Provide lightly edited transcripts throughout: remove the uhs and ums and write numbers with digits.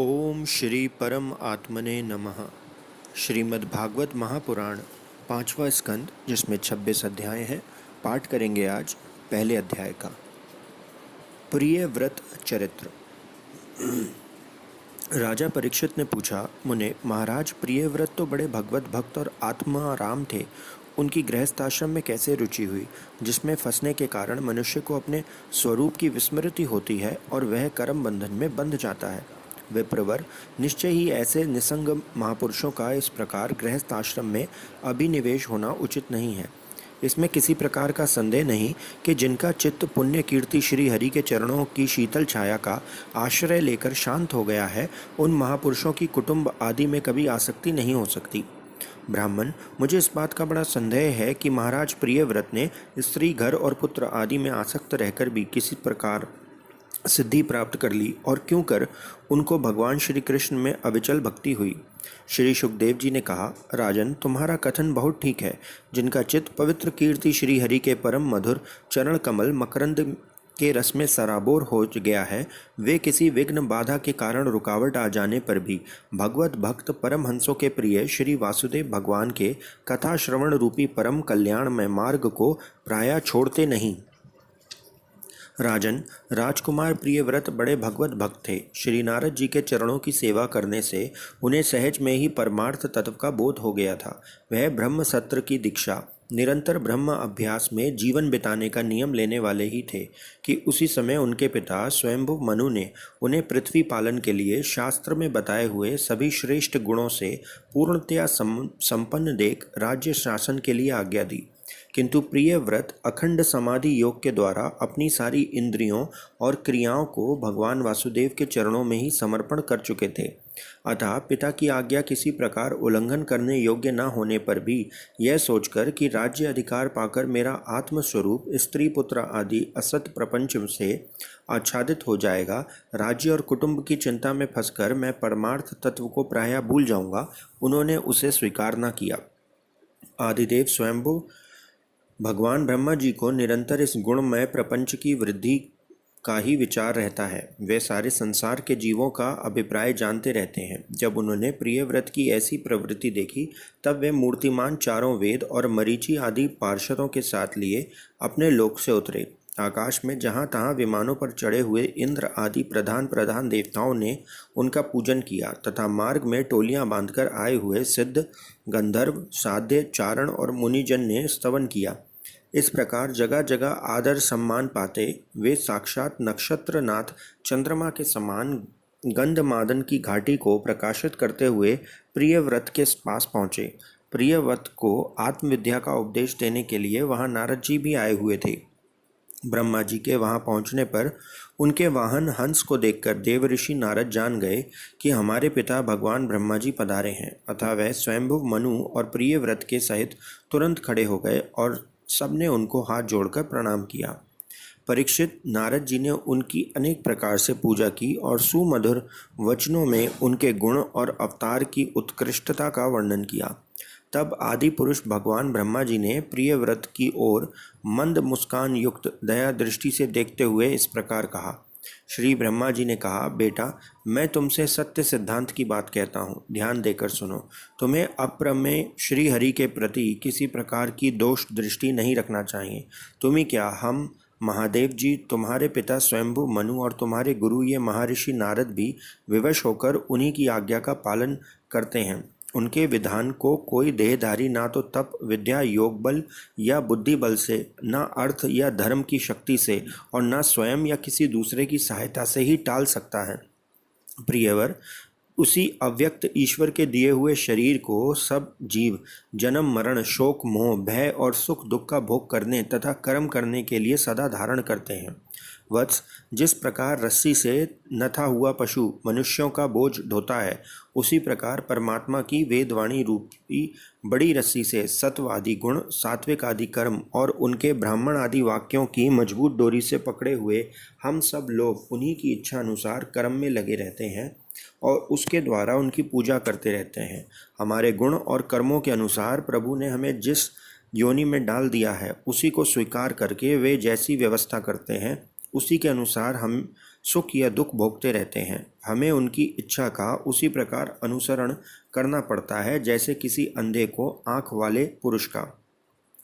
ओम श्री परम आत्मने नमः। श्रीमद्भागवत महापुराण पांचवा स्कंद, जिसमें 26 अध्याय हैं, पाठ करेंगे आज पहले अध्याय का। प्रिय व्रत चरित्र। राजा परीक्षित ने पूछा, मुने महाराज, प्रिय व्रत तो बड़े भगवत भक्त और आत्माराम थे। उनकी गृहस्थाश्रम में कैसे रुचि हुई, जिसमें फंसने के कारण मनुष्य को अपने स्वरूप की विस्मृति होती है और वह कर्म बंधन में बंध जाता है। विप्रवर, निश्चय ही ऐसे निसंग महापुरुषों का इस प्रकार गृहस्थ आश्रम में अभिनिवेश होना उचित नहीं है। इसमें किसी प्रकार का संदेह नहीं कि जिनका चित्त पुण्य कीर्ति श्री हरि के चरणों की शीतल छाया का आश्रय लेकर शांत हो गया है, उन महापुरुषों की कुटुंब आदि में कभी आसक्ति नहीं हो सकती। ब्राह्मण, मुझे इस बात का बड़ा संदेह है कि महाराज प्रियव्रत ने स्त्री, घर और पुत्र आदि में आसक्त रहकर भी किसी प्रकार सिद्धि प्राप्त कर ली, और क्यों कर उनको भगवान श्री कृष्ण में अविचल भक्ति हुई। श्री सुखदेव जी ने कहा, राजन, तुम्हारा कथन बहुत ठीक है। जिनका चित्त पवित्र कीर्ति श्री हरि के परम मधुर चरण कमल मकरंद के रस में सराबोर हो गया है, वे किसी विघ्न बाधा के कारण रुकावट आ जाने पर भी भगवत भक्त परमहंसों के प्रिय श्री वासुदेव भगवान के कथा श्रवण रूपी परम कल्याणमय मार्ग को प्रायः छोड़ते नहीं। राजन, राजकुमार प्रियव्रत बड़े भगवत भक्त थे। श्री नारद जी के चरणों की सेवा करने से उन्हें सहज में ही परमार्थ तत्व का बोध हो गया था। वह ब्रह्म सत्र की दीक्षा, निरंतर ब्रह्म अभ्यास में जीवन बिताने का नियम लेने वाले ही थे कि उसी समय उनके पिता स्वयंभु मनु ने उन्हें पृथ्वी पालन के लिए शास्त्र में बताए हुए सभी श्रेष्ठ गुणों से पूर्णतया संपन्न देख राज्य शासन के लिए आज्ञा दी। किंतु प्रिय व्रत अखंड समाधि योग के द्वारा अपनी सारी इंद्रियों और क्रियाओं को भगवान वासुदेव के चरणों में ही समर्पण कर चुके थे। अतः पिता की आज्ञा किसी प्रकार उल्लंघन करने योग्य न होने पर भी यह सोचकर कि राज्य अधिकार पाकर मेरा आत्मस्वरूप स्त्री पुत्र आदि असत प्रपंच से आच्छादित हो जाएगा, राज्य और कुटुंब की चिंता में फंसकर मैं परमार्थ तत्व को प्रायः भूल जाऊंगा, उन्होंने उसे स्वीकार न किया। आदिदेव स्वयंभू भगवान ब्रह्मा जी को निरंतर इस गुणमय प्रपंच की वृद्धि का ही विचार रहता है। वे सारे संसार के जीवों का अभिप्राय जानते रहते हैं। जब उन्होंने प्रियव्रत की ऐसी प्रवृत्ति देखी, तब वे मूर्तिमान चारों वेद और मरीचि आदि पार्षदों के साथ लिए अपने लोक से उतरे। आकाश में जहाँ तहाँ विमानों पर चढ़े हुए इंद्र आदि प्रधान प्रधान देवताओं ने उनका पूजन किया तथा मार्ग में टोलियां बांधकर आए हुए सिद्ध, गंधर्व, साध्य, चारण और मुनिजन ने स्तवन किया। इस प्रकार जगह जगह आदर सम्मान पाते वे साक्षात नक्षत्रनाथ चंद्रमा के समान गंधमादन की घाटी को प्रकाशित करते हुए प्रियव्रत के पास पहुँचे। प्रियव्रत को आत्मविद्या का उपदेश देने के लिए वहाँ नारद जी भी आए हुए थे। ब्रह्मा जी के वहां पहुंचने पर उनके वाहन हंस को देखकर देवऋषि नारद जान गए कि हमारे पिता भगवान ब्रह्मा जी पधारे हैं। अतः वह स्वयंभु मनु और प्रियव्रत के सहित तुरंत खड़े हो गए और सबने उनको हाथ जोड़कर प्रणाम किया। परीक्षित, नारद जी ने उनकी अनेक प्रकार से पूजा की और सुमधुर वचनों में उनके गुण और अवतार की उत्कृष्टता का वर्णन किया। तब आदि पुरुष भगवान ब्रह्मा जी ने प्रियव्रत की ओर मंद मुस्कान युक्त दया दृष्टि से देखते हुए इस प्रकार कहा। श्री ब्रह्मा जी ने कहा, बेटा, मैं तुमसे सत्य सिद्धांत की बात कहता हूँ, ध्यान देकर सुनो। तुम्हें अप्रमेय श्री हरि के प्रति किसी प्रकार की दोष दृष्टि नहीं रखना चाहिए। तुम ही क्या, हम महादेव जी, तुम्हारे पिता स्वयंभु मनु और तुम्हारे गुरु ये महर्षि नारद भी विवश होकर उन्हीं की आज्ञा का पालन करते हैं। उनके विधान को कोई देहधारी ना तो तप विद्या योग बल या बुद्धि बल से, ना अर्थ या धर्म की शक्ति से और ना स्वयं या किसी दूसरे की सहायता से ही टाल सकता है। प्रियवर, उसी अव्यक्त ईश्वर के दिए हुए शरीर को सब जीव जन्म मरण शोक मोह भय और सुख दुख का भोग करने तथा कर्म करने के लिए सदा धारण करते हैं। वत्स, जिस प्रकार रस्सी से नथा हुआ पशु मनुष्यों का बोझ ढोता है, उसी प्रकार परमात्मा की वेदवाणी रूपी बड़ी रस्सी से सत्व आदि गुण, सात्विक आदि कर्म और उनके ब्राह्मण आदि वाक्यों की मजबूत डोरी से पकड़े हुए हम सब लोग उन्हीं की इच्छा अनुसार कर्म में लगे रहते हैं और उसके द्वारा उनकी पूजा करते रहते हैं। हमारे गुण और कर्मों के अनुसार प्रभु ने हमें जिस योनि में डाल दिया है, उसी को स्वीकार करके वे जैसी व्यवस्था करते हैं, उसी के अनुसार हम सुख या दुख भोगते रहते हैं। हमें उनकी इच्छा का उसी प्रकार अनुसरण करना पड़ता है जैसे किसी अंधे को आँख वाले पुरुष का।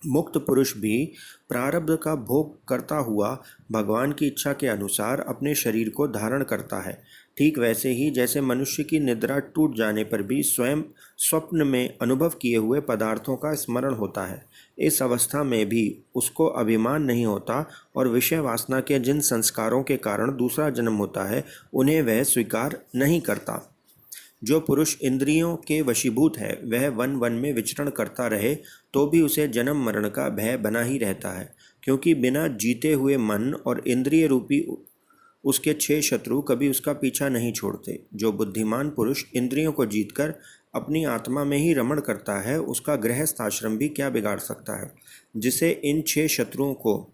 मुक्त पुरुष भी प्रारब्ध का भोग करता हुआ भगवान की इच्छा के अनुसार अपने शरीर को धारण करता है। ठीक वैसे ही जैसे मनुष्य की निद्रा टूट जाने पर भी स्वयं स्वप्न में अनुभव किए हुए पदार्थों का स्मरण होता है, इस अवस्था में भी उसको अभिमान नहीं होता और विषय वासना के जिन संस्कारों के कारण दूसरा जन्म होता है उन्हें वह स्वीकार नहीं करता। जो पुरुष इंद्रियों के वशीभूत है वह वन वन में विचरण करता रहे तो भी उसे जन्म मरण का भय बना ही रहता है, क्योंकि बिना जीते हुए मन और इंद्रिय रूपी उसके 6 शत्रु कभी उसका पीछा नहीं छोड़ते। जो बुद्धिमान पुरुष इंद्रियों को जीतकर अपनी आत्मा में ही रमण करता है उसका गृहस्थ आश्रम भी क्या बिगाड़ सकता है। जिसे इन 6 शत्रुओं को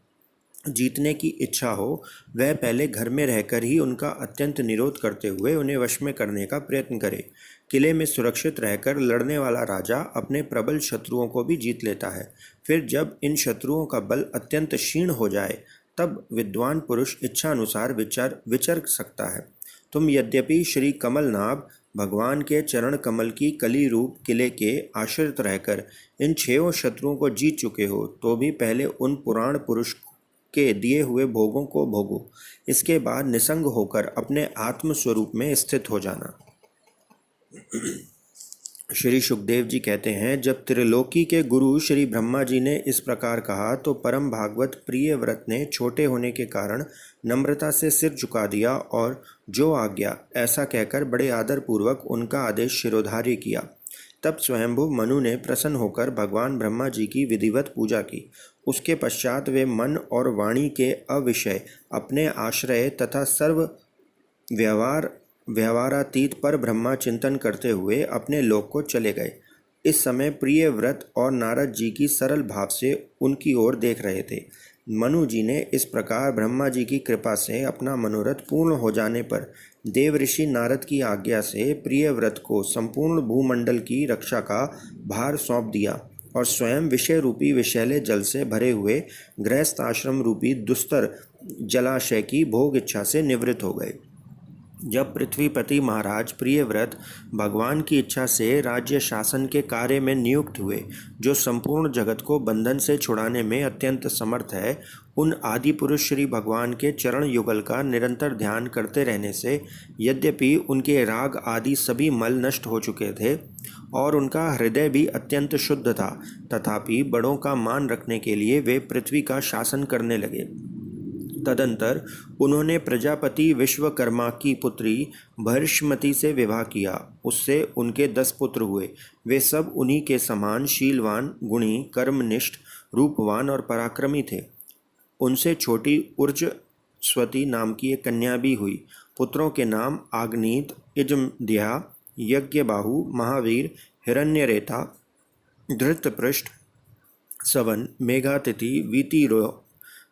जीतने की इच्छा हो वह पहले घर में रहकर ही उनका अत्यंत निरोध करते हुए उन्हें वश में करने का प्रयत्न करे। किले में सुरक्षित रहकर लड़ने वाला राजा अपने प्रबल शत्रुओं को भी जीत लेता है। फिर जब इन शत्रुओं का बल अत्यंत क्षीण हो जाए तब विद्वान पुरुष इच्छा अनुसार विचर सकता है। तुम यद्यपि श्री कमलनाभ भगवान के चरण कमल की कली रूप किले के आश्रित रहकर इन 6 शत्रुओं को जीत चुके हो तो भी पहले उन पुराण पुरुष के दिए हुए भोगों को भोगो, इसके बाद निसंग होकर अपने आत्म स्वरूप में स्थित हो जाना। श्री सुखदेव जी कहते हैं, जब त्रिलोकी के गुरु श्री ब्रह्मा जी ने इस प्रकार कहा तो परम भागवत प्रिय व्रत ने छोटे होने के कारण नम्रता से सिर झुका दिया और जो आज्ञा ऐसा कहकर बड़े आदर पूर्वक उनका आदेश शिरोधार्य किया। तब स्वयंभू मनु ने प्रसन्न होकर भगवान ब्रह्मा जी की विधिवत पूजा की। उसके पश्चात वे मन और वाणी के अविषय अपने आश्रय तथा सर्व व्यवहारातीत पर ब्रह्मा चिंतन करते हुए अपने लोक को चले गए। इस समय प्रिय व्रत और नारद जी की सरल भाव से उनकी ओर देख रहे थे। मनु जी ने इस प्रकार ब्रह्मा जी की कृपा से अपना मनोरथ पूर्ण हो जाने पर देव ऋषि नारद की आज्ञा से प्रिय व्रत को संपूर्ण भूमंडल की रक्षा का भार सौंप दिया और स्वयं विषय रूपी विषैले जल से भरे हुए गृहस्थ आश्रम रूपी दुस्तर जलाशय की भोग इच्छा से निवृत्त हो गए। जब पृथ्वीपति महाराज प्रियव्रत भगवान की इच्छा से राज्य शासन के कार्य में नियुक्त हुए, जो संपूर्ण जगत को बंधन से छुड़ाने में अत्यंत समर्थ है, उन आदि पुरुष श्री भगवान के चरण युगल का निरंतर ध्यान करते रहने से यद्यपि उनके राग आदि सभी मल नष्ट हो चुके थे और उनका हृदय भी अत्यंत शुद्ध था, तथापि बड़ों का मान रखने के लिए वे पृथ्वी का शासन करने लगे। तदंतर उन्होंने प्रजापति विश्वकर्मा की पुत्री भरिष्मति से विवाह किया। उससे उनके 10 पुत्र हुए। वे सब उन्हीं के समान शीलवान, गुणी, कर्मनिष्ठ, रूपवान और पराक्रमी थे। उनसे छोटी उर्जस्वती नाम की एक कन्या भी हुई। पुत्रों के नाम आग्नीत, इजमद्या, यज्ञबाहु, महावीर, हिरण्यरेता, धृतपृष्ठ, सवन, मेघातिथि,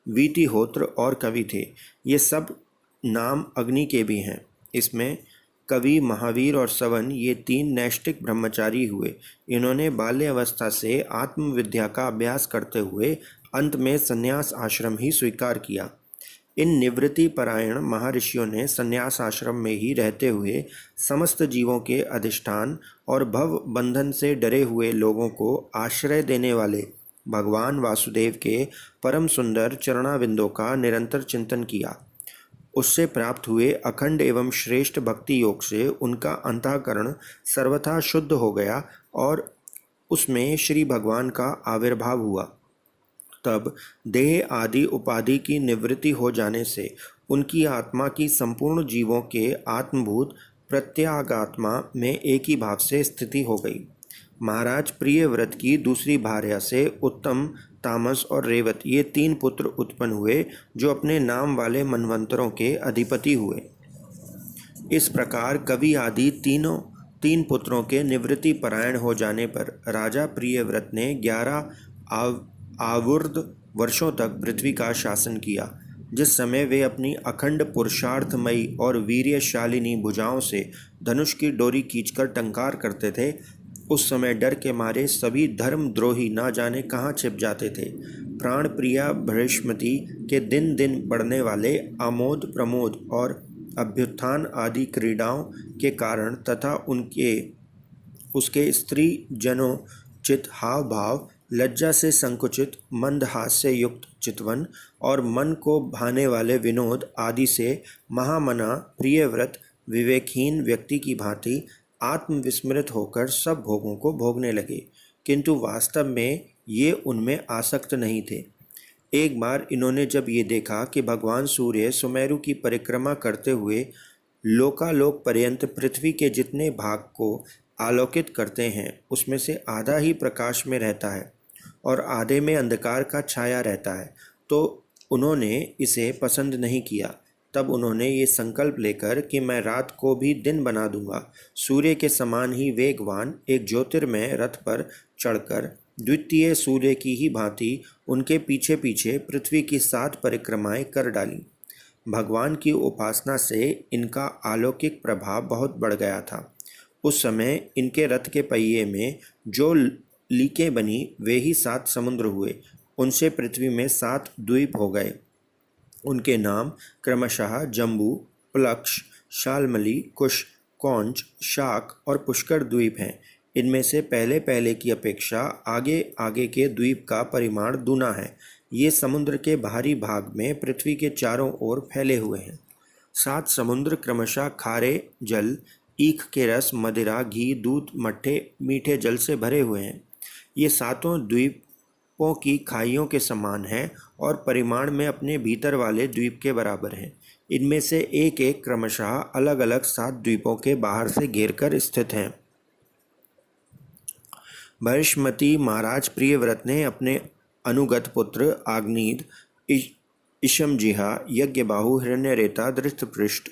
वीतिहोत्र और कवि थे। ये सब नाम अग्नि के भी हैं। इसमें कवि, महावीर और सवन ये 3 नैष्ठिक ब्रह्मचारी हुए। इन्होंने बाल्यावस्था से आत्मविद्या का अभ्यास करते हुए अंत में संन्यास आश्रम ही स्वीकार किया। इन निवृत्ति परायण महर्षियों ने संन्यास आश्रम में ही रहते हुए समस्त जीवों के अधिष्ठान और भव बंधन से डरे हुए लोगों को आश्रय देने वाले भगवान वासुदेव के परम सुंदर चरणाविंदों का निरंतर चिंतन किया। उससे प्राप्त हुए अखंड एवं श्रेष्ठ भक्ति योग से उनका अंतःकरण सर्वथा शुद्ध हो गया और उसमें श्री भगवान का आविर्भाव हुआ। तब देह आदि उपाधि की निवृत्ति हो जाने से उनकी आत्मा की संपूर्ण जीवों के आत्मभूत प्रत्यागात्मा में एक ही भाव से स्थिति हो गई। महाराज प्रियव्रत की दूसरी भार्या से उत्तम, तामस और रेवत ये 3 पुत्र उत्पन्न हुए, जो अपने नाम वाले मनवंतरों के अधिपति हुए। इस प्रकार कवि आदि 3 पुत्रों के निवृत्ति परायण हो जाने पर राजा प्रियव्रत ने 11 आवर्त वर्षों तक पृथ्वी का शासन किया। जिस समय वे अपनी अखंड पुरुषार्थमयी और वीर्यशालिनी भुजाओं से धनुष की डोरी खींचकर टंकार करते थे, उस समय डर के मारे सभी धर्मद्रोही ना जाने कहाँ छिप जाते थे। प्राण प्रिया भृशमती के दिन दिन बढ़ने वाले आमोद प्रमोद और अभ्युत्थान आदि क्रीड़ाओं के कारण तथा उसके स्त्री जनोचित हाव भाव, लज्जा से संकुचित मंदहास्य युक्त चितवन और मन को भाने वाले विनोद आदि से महामना प्रियव्रत विवेकहीन व्यक्ति की भांति आत्मविस्मृत होकर सब भोगों को भोगने लगे, किंतु वास्तव में ये उनमें आसक्त नहीं थे। एक बार इन्होंने जब ये देखा कि भगवान सूर्य सुमेरु की परिक्रमा करते हुए लोकालोक पर्यंत पृथ्वी के जितने भाग को आलोकित करते हैं उसमें से आधा ही प्रकाश में रहता है और आधे में अंधकार का छाया रहता है, तो उन्होंने इसे पसंद नहीं किया। तब उन्होंने ये संकल्प लेकर कि मैं रात को भी दिन बना दूंगा, सूर्य के समान ही वेगवान एक ज्योतिर्मय रथ पर चढ़कर द्वितीय सूर्य की ही भांति उनके पीछे पीछे पृथ्वी की 7 परिक्रमाएं कर डाली। भगवान की उपासना से इनका अलौकिक प्रभाव बहुत बढ़ गया था। उस समय इनके रथ के पहिए में जो लीकें बनी वे ही 7 समुद्र हुए, उनसे पृथ्वी में 7 द्वीप हो गए। उनके नाम क्रमशः जम्बू, प्लक्ष, शाल्मली, कुश, कौंच, शाक और पुष्कर द्वीप हैं। इनमें से पहले पहले की अपेक्षा आगे आगे के द्वीप का परिमाण दूना है। ये समुद्र के बाहरी भाग में पृथ्वी के चारों ओर फैले हुए हैं। 7 समुद्र क्रमशः खारे जल, ईख के रस, मदिरा, घी, दूध, मट्ठे, मीठे जल से भरे हुए हैं। ये 7 द्वीपों की खाइयों के समान हैं और परिमाण में अपने भीतर वाले द्वीप के बराबर हैं। इनमें से एक एक क्रमशः अलग अलग 7 द्वीपों के बाहर से घेरकर स्थित हैं। भृशमती महाराज प्रियव्रत ने अपने अनुगत पुत्र आग्नीद, इशमजिहा, यज्ञबाहु, हिरण्यरेता, धृतपृष्ठ,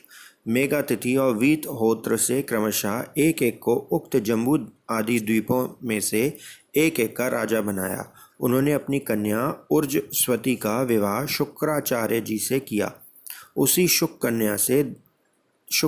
मेघातिथि और वीतहोत्र से क्रमशः एक एक को उक्त जम्बू आदि द्वीपों में से एक एक का राजा बनाया। उन्होंने अपनी कन्या उर्जस्वती का विवाह शुक्राचार्य जी से किया। उसी शुक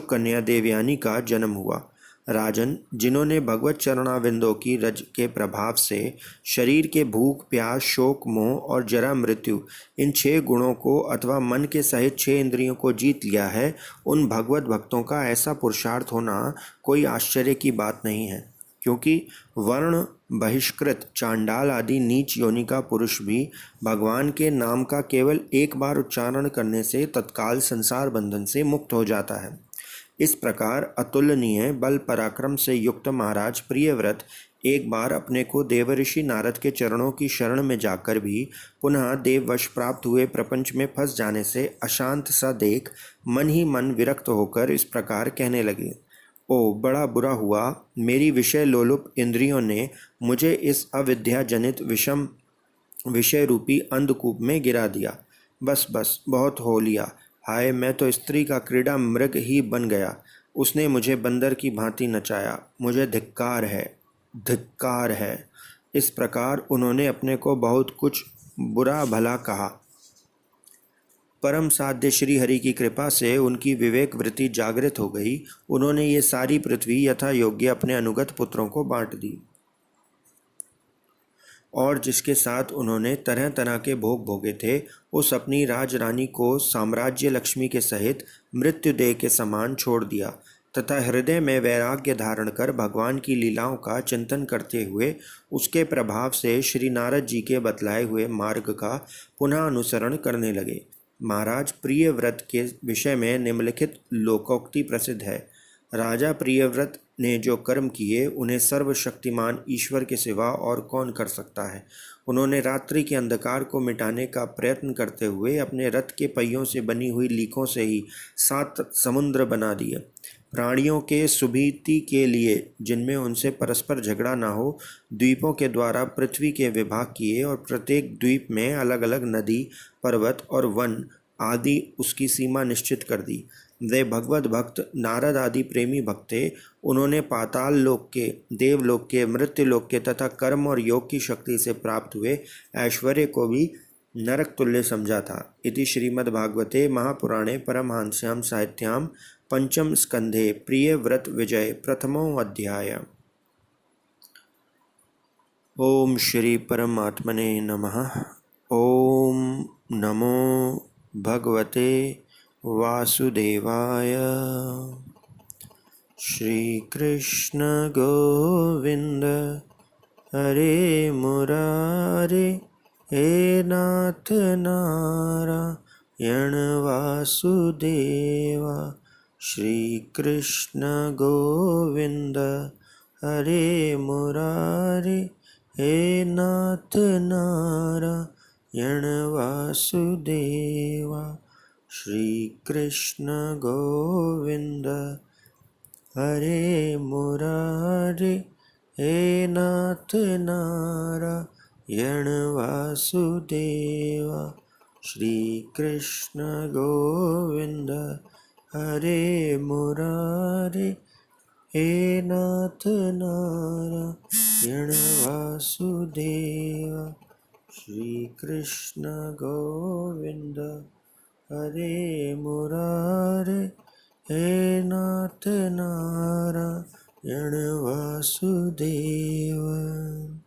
कन्या देवयानी का जन्म हुआ। राजन, जिन्होंने भगवत चरणाविंदों की रज के प्रभाव से शरीर के भूख, प्यास, शोक, मोह और जरा मृत्यु इन 6 गुणों को अथवा मन के सहित 6 इंद्रियों को जीत लिया है, उन भगवत भक्तों का ऐसा पुरुषार्थ होना कोई आश्चर्य की बात नहीं है, क्योंकि वर्ण बहिष्कृत चांडाल आदि नीच योनि का पुरुष भी भगवान के नाम का केवल एक बार उच्चारण करने से तत्काल संसार बंधन से मुक्त हो जाता है। इस प्रकार अतुलनीय बल पराक्रम से युक्त महाराज प्रियव्रत एक बार अपने को देवऋषि नारद के चरणों की शरण में जाकर भी पुनः देववश प्राप्त हुए प्रपंच में फंस जाने से अशांत सा देख मन ही मन विरक्त होकर इस प्रकार कहने लगे, ओ बड़ा बुरा हुआ, मेरी विषय लोलुप इंद्रियों ने मुझे इस अविद्या जनित विषम विषय रूपी अंधकूप में गिरा दिया। बस बस बहुत हो लिया। हाय, मैं तो स्त्री का क्रीड़ा मृग ही बन गया। उसने मुझे बंदर की भांति नचाया। मुझे धिक्कार है, धिक्कार है। इस प्रकार उन्होंने अपने को बहुत कुछ बुरा भला कहा। परम साध्य श्री हरि की कृपा से उनकी विवेक वृत्ति जागृत हो गई। उन्होंने ये सारी पृथ्वी यथा योग्य अपने अनुगत पुत्रों को बांट दी और जिसके साथ उन्होंने तरह तरह के भोग भोगे थे, उस अपनी राजरानी को साम्राज्य लक्ष्मी के सहित मृत्युदेह के समान छोड़ दिया तथा हृदय में वैराग्य धारण कर भगवान की लीलाओं का चिंतन करते हुए उसके प्रभाव से श्री नारद जी के बतलाए हुए मार्ग का पुनः अनुसरण करने लगे। महाराज प्रियव्रत के विषय में निम्नलिखित लोकोक्ति प्रसिद्ध है। राजा प्रियव्रत ने जो कर्म किए उन्हें सर्वशक्तिमान ईश्वर के सिवा और कौन कर सकता है। उन्होंने रात्रि के अंधकार को मिटाने का प्रयत्न करते हुए अपने रथ के पहियों से बनी हुई लीकों से ही 7 समुद्र बना दिए। प्राणियों के सुभीति के लिए, जिनमें उनसे परस्पर झगड़ा न हो, द्वीपों के द्वारा पृथ्वी के विभाग किए और प्रत्येक द्वीप में अलग अलग नदी, पर्वत और वन आदि उसकी सीमा निश्चित कर दी। वे भगवत भक्त नारद आदि प्रेमी भक्त थे। उन्होंने पाताल लोक के, देवलोक के, मृत्युलोक के तथा कर्म और योग की शक्ति से प्राप्त हुए ऐश्वर्य को भी नरक तुल्य समझा था। इति श्रीमद्भागवते महापुराणे परमहंस्यां साहित्यां पंचम स्कंधे प्रियव्रत विजय प्रथमो अध्याय। ओम श्री परमात्मने नमः। ॐ नमो भगवते वासुदेवाय। श्रीकृष्ण गोविन्द हरे मुरारे, हे नाथ नारायण वासुदेवा। श्रीकृष्ण गोविन्द हरे मुरारे, हे नाथ नारायण वासुदेवा। श्रीकृष्ण गोविन्द हरे मुरारे, हे नाथ नारायण वासुदेवा। श्रीकृष्ण गोविन्द हरे मुरारे, हे नाथ नारायण वासुदेवा। श्रीकृष्ण गोविन्द हरे मुरारे, हे नाथ नारायण वासुदेवा।